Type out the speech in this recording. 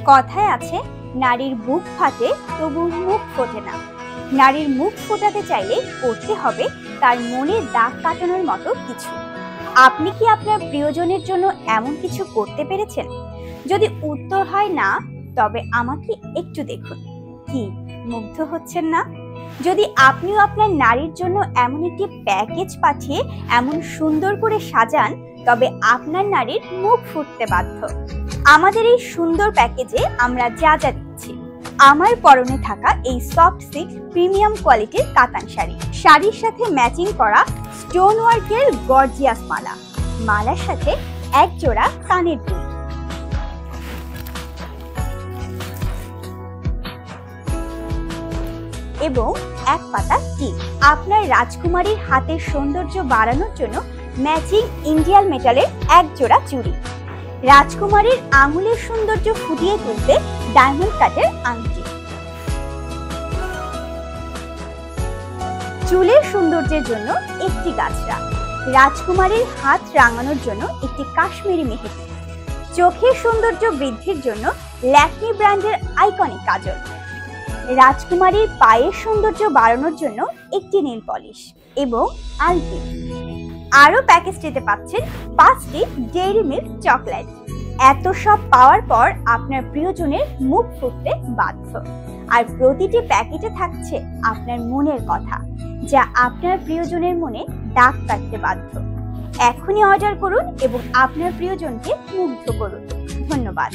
কথায় আছে, নারীর বুক ফাটে তবু মুখ ফোটে না। নারীর মুখ ফোটাতে চাইলে করতে হবে তার মনের দাগ কাটানোর মতো কিছু। আপনি কি আপনার প্রিয়জনের জন্য এমন কিছু করতে পেরেছেন? যদি উত্তর হয় না, তবে আমাকে একটু দেখুন। কি মুগ্ধ হচ্ছেন না? যদি আপনিও আপনার নারীর জন্য এমন একটি প্যাকেজ পাঠিয়ে এমন সুন্দর করে সাজান, তবে আপনার নারীর মুখ ফুটতে বাধ্য। আমাদের এই সুন্দর প্যাকেজে আমরা যা যা দিচ্ছি: আমার পরনে থাকা এই সফট সিল্ক প্রিমিয়াম কোয়ালিটির কাতান শাড়ি, শাড়ির সাথে ম্যাচিং করা স্টোন ওয়ার্কের গর্জিয়াস মালা, মালার সাথে এক জোড়া কানের দুল, এবং এক পাতা টিপ। আপনার রাজকুমারীর হাতের সৌন্দর্য বাড়ানোর জন্য ম্যাচিং ইন্ডিয়ান মেটালের এক জোড়া চুড়ি, রাজকুমারীর আঙুলের সৌন্দর্য ফুটিয়ে তুলতে ডায়মন্ড কাটের আংটি, চুলের সৌন্দর্যের জন্য একটি গাছরা, রাজকুমারীর হাত রাঙানোর জন্য একটি কাশ্মীরি মেহেদি, চোখের সৌন্দর্য বৃদ্ধির জন্য ল্যাকমি ব্র্যান্ডের আইকনিক কাজল, রাজকুমারীর পায়ের সৌন্দর্য বাড়ানোর জন্য একটি নেল পলিশ এবং আলটি। আরো প্যাকেজটিতে পাচ্ছেন 5টি ডেইরি মিল্ক চকলেট। এত সব পাওয়ার পর আপনার প্রিয়জনের মুখ ফুটতে বাধ্য। আর প্রতিটি প্যাকেটে থাকছে আপনার মনের কথা, যা আপনার প্রিয়জনের মনে দাগ কাটতে বাধ্য। এখনই অর্ডার করুন এবং আপনার প্রিয়জনকে মুগ্ধ করুন। ধন্যবাদ।